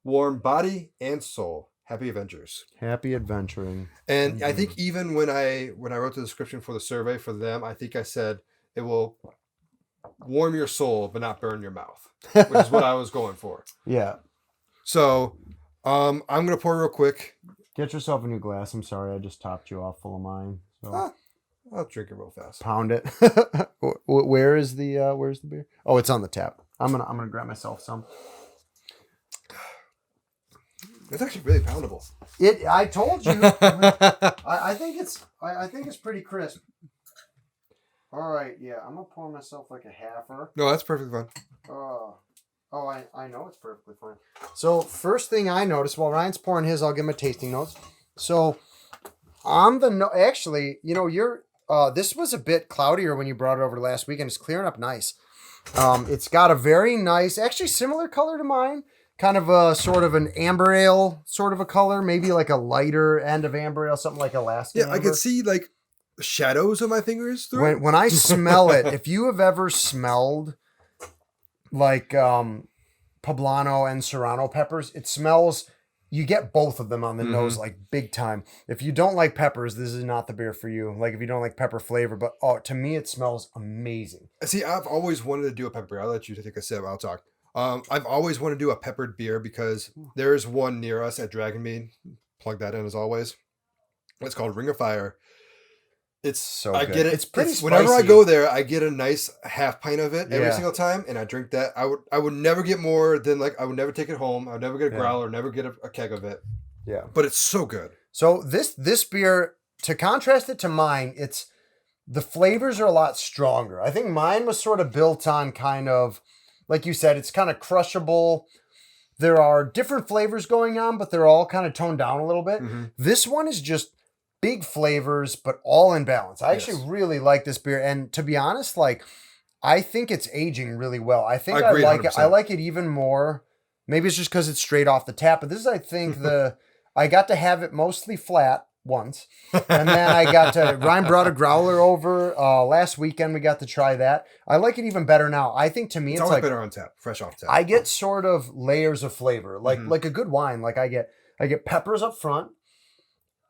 warm body and soul. Happy adventures. Happy adventuring. And I think even when I wrote the description for the survey for them, I think I said it will warm your soul but not burn your mouth, which is what I was going for. Yeah. So I'm gonna pour real quick. Get yourself a new glass. I'm sorry, I just topped you off full of mine. So I'll drink it real fast. pound it. Where's the beer? Oh, it's on the tap. I'm gonna grab myself some. It's actually really poundable. I told you. I think it's pretty crisp. All right, yeah, I'm gonna pour myself like a halfer. No, that's perfectly fine. I know it's perfectly fine. So first thing I noticed while Ryan's pouring his, I'll give him a tasting notes. So on the actually, you're this was a bit cloudier when you brought it over last week, and it's clearing up nice. It's got a very nice, actually similar color to mine. Kind of a sort of an amber ale sort of a color, maybe like a lighter end of amber ale, something like Alaskan amber. I could see like shadows of my fingers through it. When I smell it, if you have ever smelled like poblano and serrano peppers, it smells, you get both of them on the nose like big time. If you don't like peppers, this is not the beer for you. Like if you don't like pepper flavor, but to me it smells amazing. See, I've always wanted to do a pepper beer. I'll let you take a sip. I'll talk. I've always wanted to do a peppered beer because there's one near us at Dragonmead. Plug that in as always. It's called Ring of Fire. It's so I good. get it. It's pretty spicy. Whenever I go there, I get a nice half pint of it every Yeah. single time, and I drink that. I would never get more than I would never take it home. I would never get a growler, never get a keg of it. Yeah. But it's so good. So this beer, to contrast it to mine, the flavors are a lot stronger. I think mine was sort of built on kind of, like you said, it's kind of crushable. There are different flavors going on, but they're all kind of toned down a little bit. This one is just big flavors, but all in balance. I actually really like this beer. And to be honest, I think it's aging really well. I think I like it. I like it even more. Maybe it's just because it's straight off the tap, but this is, I think, I got to have it mostly flat once. And then Ryan brought a growler over last weekend. We got to try that. I like it even better now. I think to me, it's like better on tap, fresh off tap. I get sort of layers of flavor, like a good wine. Like I get peppers up front,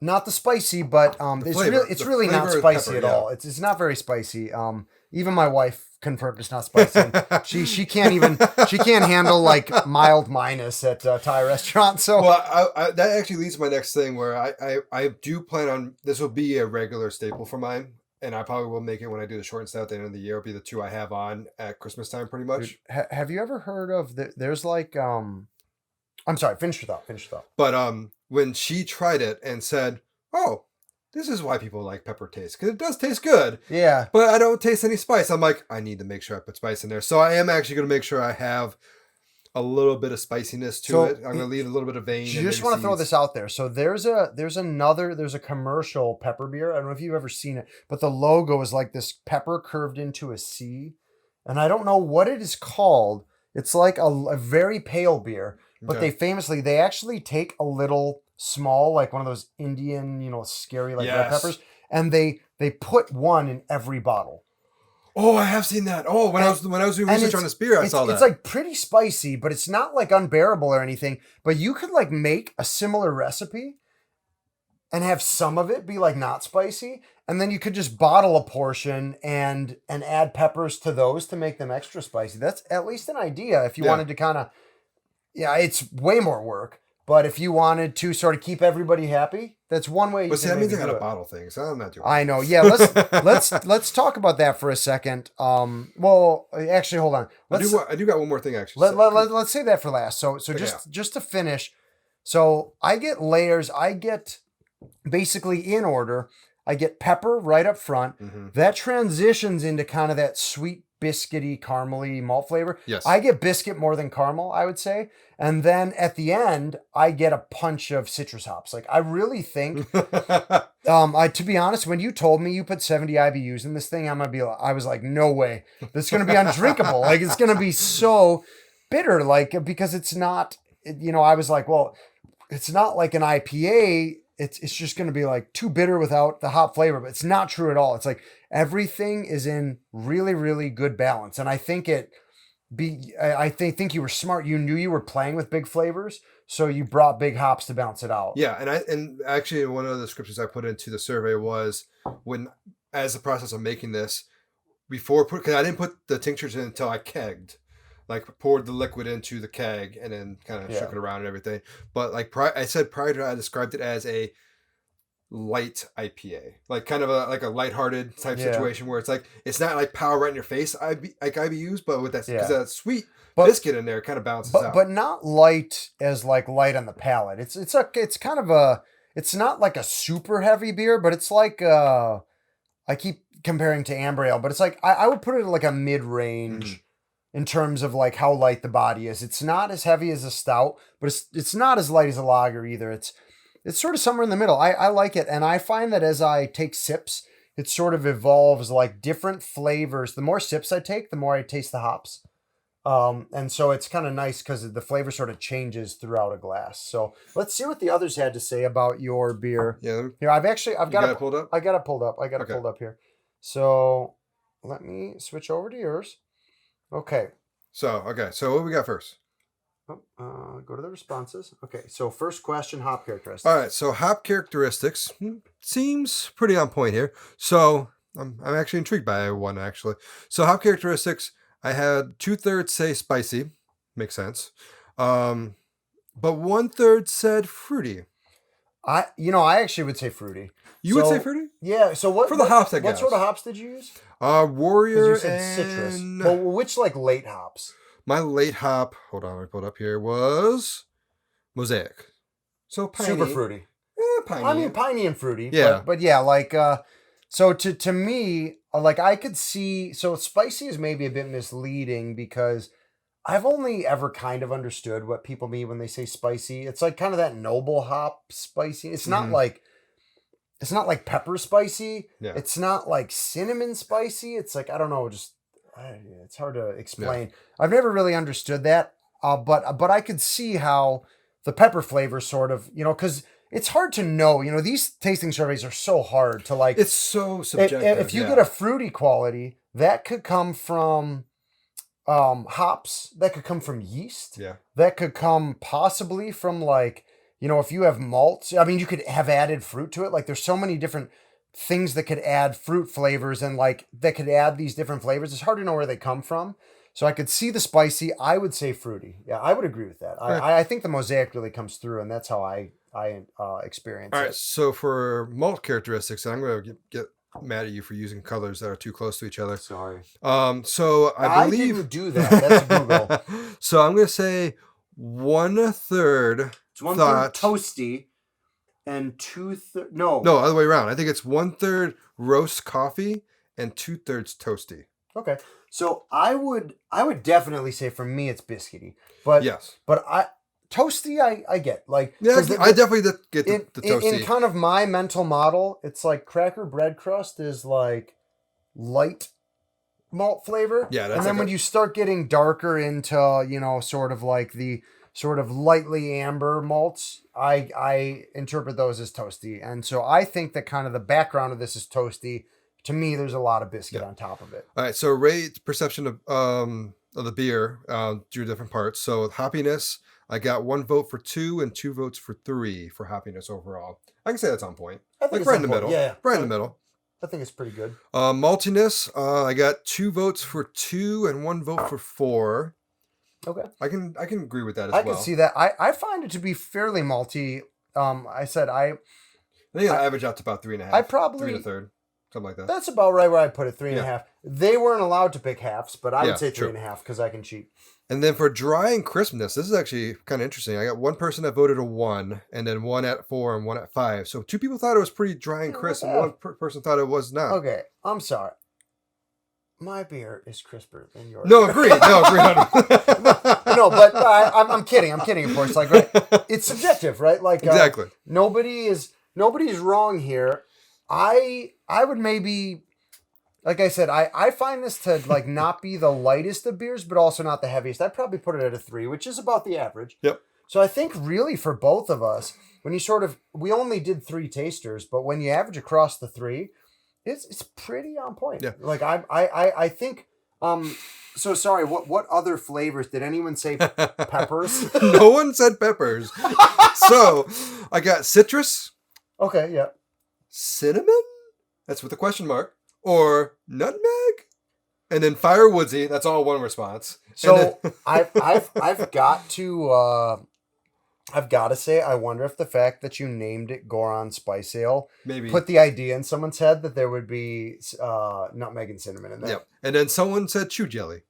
not the spicy, but it's really not spicy at all. It's not very spicy. Even my wife confirmed it's not spicy. she can't handle like mild minus at Thai restaurant. So I that actually leads to my next thing, where I do plan on, this will be a regular staple for mine, and I probably will make it when I do the short and stout at the end of the year. It'll be the two I have on at Christmas time, pretty much. Dude, have you ever heard of there's like I'm sorry, finish your thought. But when she tried it and said, "Oh, this is why people like pepper taste, because it does taste good. Yeah. But I don't taste any spice." I'm like, I need to make sure I put spice in there. So I am actually going to make sure I have a little bit of spiciness to it. I'm going to leave a little bit of vein. You just want to throw this out there. So there's a commercial pepper beer. I don't know if you've ever seen it, but the logo is like this pepper curved into a C. And I don't know what it is called. It's like a very pale beer, but they actually take a little small, like one of those Indian, scary red peppers, and they put one in every bottle. Oh, I have seen that. Oh, when I was doing research on this beer, I saw that. It's like pretty spicy, but it's not like unbearable or anything. But you could like make a similar recipe and have some of it be like not spicy, and then you could just bottle a portion and add peppers to those to make them extra spicy. That's at least an idea if you wanted to kind of, it's way more work. But if you wanted to sort of keep everybody happy, that's one way. But see, that means I got a bottle thing, so I'm not doing. I know. Yeah, let's talk about that for a second. Well, actually, hold on. I do got one more thing actually. Let's say that for last. So just to finish. So I get layers. I get basically in order. I get pepper right up front. That transitions into kind of that sweet, biscuity, caramely malt flavor. Yes. I get biscuit more than caramel, I would say. And then at the end, I get a punch of citrus hops. Like I really think, to be honest, when you told me you put 70 IBUs in this thing, I was like, no way. This is going to be undrinkable. Like it's going to be so bitter, because it's not, I was like, well, it's not like an IPA. It's just going to be like too bitter without the hop flavor, but it's not true at all. It's like everything is in really, really good balance. And I think think you were smart. You knew you were playing with big flavors, so you brought big hops to balance it out. Yeah, and actually one of the descriptions I put into the survey was as the process of making this because I didn't put the tinctures in until I kegged, like poured the liquid into the keg and then kind of shook it around and everything. But like I said prior to that, I described it as a light IPA, like kind of a lighthearted type situation where it's like it's not like power right in your face IBUs, but with that sweet biscuit in there, it kind of balances out. But not light as like light on the palate. It's kind of a, it's not like a super heavy beer, but it's like I keep comparing to amber ale, but it's like I would put it like a mid range in terms of like how light the body is. It's not as heavy as a stout, but it's not as light as a lager either. It's sort of somewhere in the middle. I like it, and I find that as I take sips, it sort of evolves like different flavors. The more sips I take, the more I taste the hops. And so it's kind of nice because the flavor sort of changes throughout a glass. So let's see what the others had to say about your beer. Yeah. Here, I've got it pulled up. I got it pulled up. Pulled up here. So let me switch over to yours. Okay. So what we got first? Go to the responses. Okay. So first question, hop characteristics. All right. So hop characteristics seems pretty on point here. So I'm actually intrigued by one actually. So hop characteristics, I had 2/3 say spicy, makes sense, but 1/3 said fruity. I actually would say fruity. You would say fruity? Yeah. So what for the hops? What sort of hops did you use? Warrior. You said citrus. Well, which like late hops? My late hop. Hold on, I pulled up here. Was Mosaic. So piney. Super fruity. Piney. I mean, piney and fruity. Yeah. But yeah, like so to me, like I could see. So spicy is maybe a bit misleading because I've only ever kind of understood what people mean when they say spicy. It's like kind of that noble hop spicy. It's not like pepper spicy. Yeah. It's not like cinnamon spicy. It's like, I don't know, just it's hard to explain. Yeah. I've never really understood that. But I could see how the pepper flavor sort of, because it's hard to know. These tasting surveys are so hard to like. It's so subjective. If you get a fruity quality, that could come from hops. That could come from yeast. Yeah. That could come possibly from like, if you have malts. I mean, you could have added fruit to it. Like there's so many different things that could add fruit flavors and like that could add these different flavors. It's hard to know where they come from. So I could see the spicy. I would say fruity. Yeah, I would agree with that. Right. I think the Mosaic really comes through, and that's how I experience it. All right, so for malt characteristics, I'm going to get mad at you for using colors that are too close to each other. Sorry. So I believe... didn't do that. That's Google. So I'm going to say 1/3 It's 1/3 toasty and 2/3... No, other way around. I think it's 1/3 roast coffee and 2/3 toasty. Okay. So I would definitely say for me it's biscuity. But yes. But toasty I get. Like I definitely get the toasty. In kind of my mental model, it's like cracker bread crust is like light malt flavor. Yeah, that's and then when you start getting darker into, sort of like the sort of lightly amber malts, I interpret those as toasty. And so I think that kind of the background of this is toasty. To me, there's a lot of biscuit on top of it. All right, so rate perception of the beer through different parts. So with hoppiness, I got 1 vote for 2 and 2 votes for 3 for hoppiness overall. I can say that's on point. I think right in the middle. Yeah, right in the middle. I think it's pretty good. Maltiness, I got 2 votes for 2 and 1 vote for 4. Okay. I can agree with that as well. I can see that. I find it to be fairly malty. I think it'll average out to about 3.5. 3 1/3. Something like that. That's about right where I put it, 3.5. They weren't allowed to pick halves, but I would say 3.5 because I can cheat. And then for dry and crispness, this is actually kind of interesting. I got one person that voted a 1, and then 1 at 4 and 1 at 5. So 2 people thought it was pretty dry and crisp, and 1 person thought it was not. Okay, I'm sorry. My beer is crisper than yours. No, agreed. No, but I'm kidding. I'm kidding, of course. Like, right? It's subjective, right? Like, exactly. Nobody's wrong here. I would maybe, like I said, I find this to like not be the lightest of beers, but also not the heaviest. I'd probably put it at a 3, which is about the average. Yep. So I think really for both of us, when you we only did 3 tasters, but when you average across the 3, it's pretty on point. Yeah. Like I think so sorry, what other flavors did anyone say peppers? No one said peppers. So I got citrus, Okay, yeah. cinnamon, that's with a question mark, or nutmeg, and then firewoodsy. That's all one response. So I've got to say, I wonder if the fact that you named it Goron Spice Ale maybe put the idea in someone's head that there would be nutmeg and cinnamon in there. Yep. And then someone said chew jelly.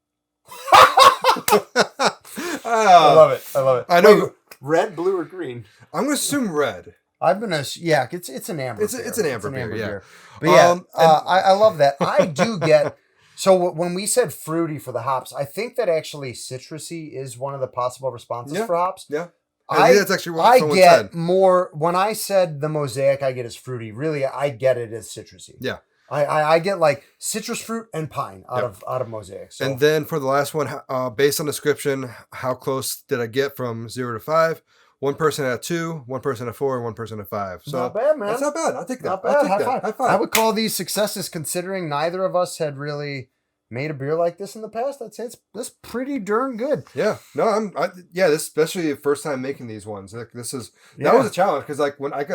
I love it. I know. Wait, red, blue, or green? I'm gonna assume red. I've been it's an amber. It's an amber beer. Yeah. But yeah, I love that. I do get. So when we said fruity for the hops, I think that actually citrusy is one of the possible responses for hops. Yeah. I think that's actually what someone get said. more when I said the mosaic I get is fruity. Really, I get it as citrusy. Yeah. I get like citrus fruit and pine out of mosaic. So. And then for the last one, based on description, how close did I get from 0 to 5? One person at 2, one person at 4, and one person at 5. So not bad, man. That's not bad. I'll take that. Not bad. High five. I would call these successes considering neither of us had really made a beer like this in the past. I'd say that's pretty darn good. Yeah. No, this especially the first time making these ones. Like that was a challenge because like when I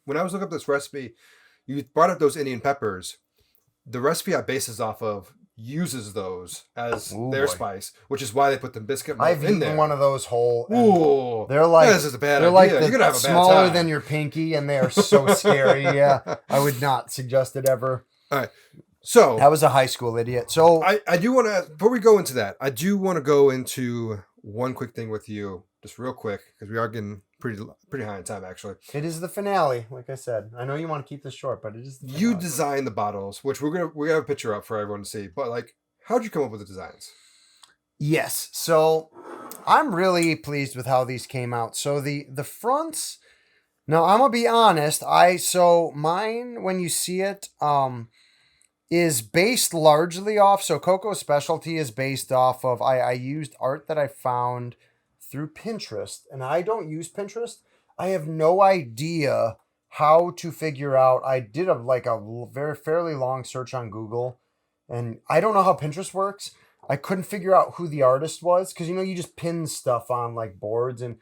was looking up this recipe, you brought up those Indian peppers. The recipe I bases off of uses those as their spice, which is why they put the biscuit malt I've in there. eaten one of those whole. Ooh, they're like this is a bad they're idea. like You're gonna have a bad smaller time. than your pinky, and they are so scary. Yeah, I would not suggest it ever. All right, so that was a high school idiot. So I do want to before we go into that, I do want to go into one quick thing with you, just real quick, because we are getting pretty high in time actually. It is the finale, like I said. I know you want to keep this short, but it is the finale. You designed the bottles, which we're gonna have a picture up for everyone to see. But like, how'd you come up with the designs? Yes, so I'm really pleased with how these came out. So the fronts. Now I'm gonna be honest. Mine when you see it, is based largely off. So Coco's Specialty is based off of. I used art that I found through Pinterest, and I don't use Pinterest. I have no idea how to figure out. I did a very fairly long search on Google, and I don't know how Pinterest works. I couldn't figure out who the artist was because you just pin stuff on like boards and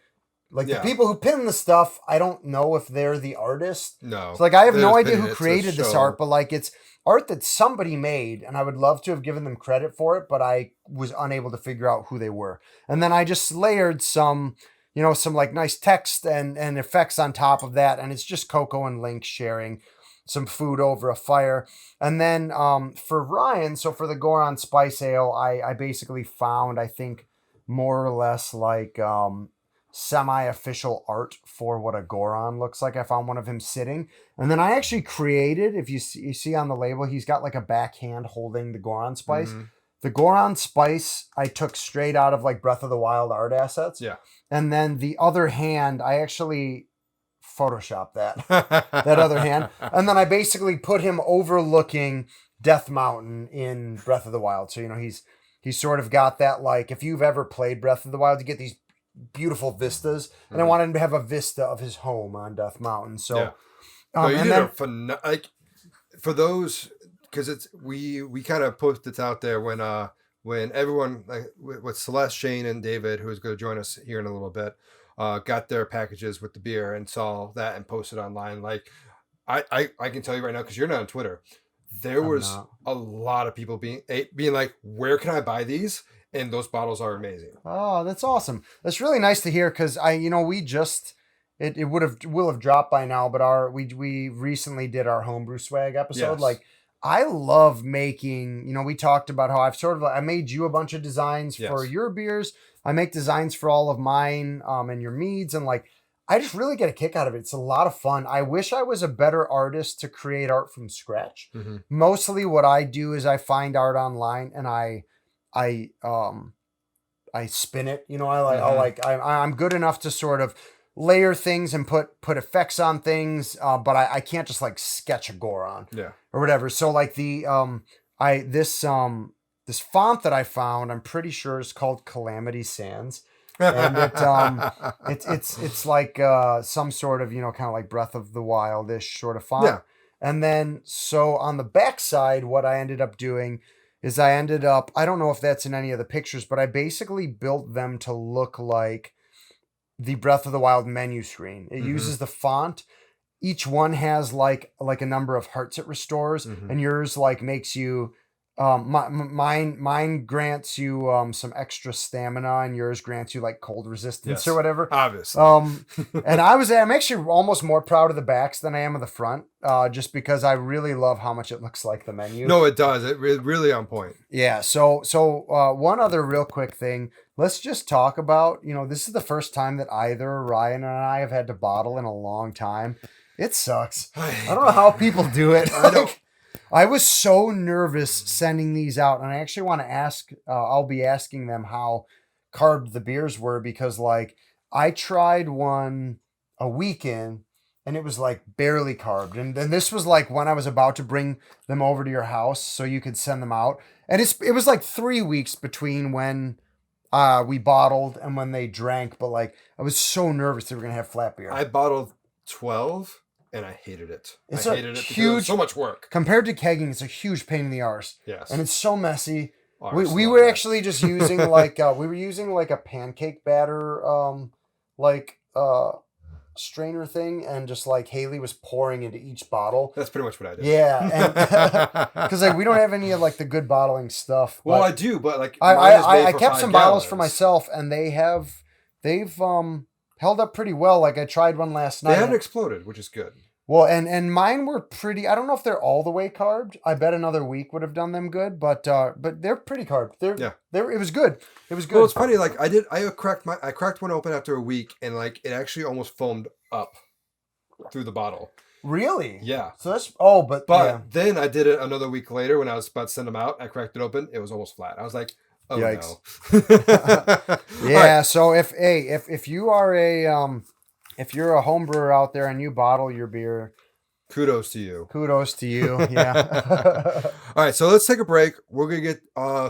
the people who pin the stuff. I don't know if they're the artist. No, so I have no idea who created this art, but it's art that somebody made, and I would love to have given them credit for it, but I was unable to figure out who they were. And then I just layered some like nice text and effects on top of that, and it's just Coco and Link sharing some food over a fire. And then for Ryan, so for the Goron Spice Ale, I basically found, I think, more or less like semi-official art for what a Goron looks like. I found one of him sitting, and then I actually created, if you see on the label, he's got like a backhand holding the Goron Spice. Mm-hmm. The Goron Spice I took straight out of like Breath of the Wild art assets. Yeah. And then the other hand, I actually photoshopped that other hand. And then I basically put him overlooking Death Mountain in Breath of the Wild. So, he's sort of got that, like, if you've ever played Breath of the Wild, you get these beautiful vistas. And I wanted him to have a vista of his home on Death Mountain. So, for those, because we kind of put this out there when everyone, like with Celeste, Shane, and David, who's going to join us here in a little bit, got their packages with the beer and saw that and posted online. Like, I can tell you right now, because you're not on Twitter, there was a lot of people being like, where can I buy these? And those bottles are amazing. Oh, that's awesome. That's really nice to hear, because we just will have dropped by now, but we recently did our homebrew swag episode. Yes. Like, I love making, we talked about how I made you a bunch of designs for your beers. I make designs for all of mine and your meads, and like, I just really get a kick out of it. It's a lot of fun. I wish I was a better artist to create art from scratch. Mm-hmm. Mostly what I do is I find art online and I spin it. I'm good enough to sort of layer things and put effects on things, but I can't just like sketch a Goron or whatever. So like this font that I found, I'm pretty sure is called Calamity Sands. and it's like some sort of kind of like Breath of the Wild-ish sort of font. Yeah. And then so on the back side, what I ended up doing is I don't know if that's in any of the pictures, but I basically built them to look like the Breath of the Wild menu screen. It uses the font. Each one has like a number of hearts it restores, and yours like makes you mine grants you some extra stamina, and yours grants you like cold resistance or whatever. Obviously. And I'm actually almost more proud of the backs than I am of the front, just because I really love how much it looks like the menu. No, it does. It really on point. Yeah. So one other real quick thing. Let's just talk about, this is the first time that either Ryan and I have had to bottle in a long time. It sucks. I don't know how people do it. I was so nervous sending these out, and I actually want to ask, I'll be asking them how carved the beers were, because like I tried one a week in and it was like barely carved. And then this was like when I was about to bring them over to your house so you could send them out. And it was like 3 weeks between when we bottled and when they drank, but like I was so nervous they were going to have flat beer. I bottled 12 and I hated it. I hated it because it was so much work. Compared to kegging, it's a huge pain in the arse. Yes. And it's so messy. We were actually just using like a pancake batter strainer thing, and just like Haley was pouring into each bottle. That's pretty much what I did. Yeah, because like we don't have any of like the good bottling stuff. Well, I do, but like I kept some bottles for myself, and they've held up pretty well. Like I tried one last night. They haven't exploded, which is good. Well, and mine were pretty. I don't know if they're all the way carved. I bet another week would have done them good, but they're pretty carved. It was good. It was good. Well, it's funny. Like I cracked one open after a week, and like it actually almost foamed up through the bottle. Really? Yeah. So that's then I did it another week later when I was about to send them out. I cracked it open. It was almost flat. I was like, oh yikes. No. Yeah. Right. So if you are if you're a home brewer out there and you bottle your beer, kudos to you. Yeah. All right, so let's take a break. We're going to get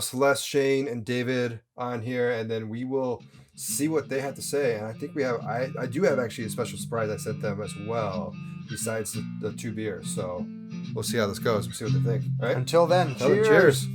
Celeste, Shane, and David on here, and then we will see what they have to say. And I think I do have actually a special surprise I sent them as well, besides the two beers. So we'll see how this goes. We'll see what they think. All right. Until then, cheers. Cheers.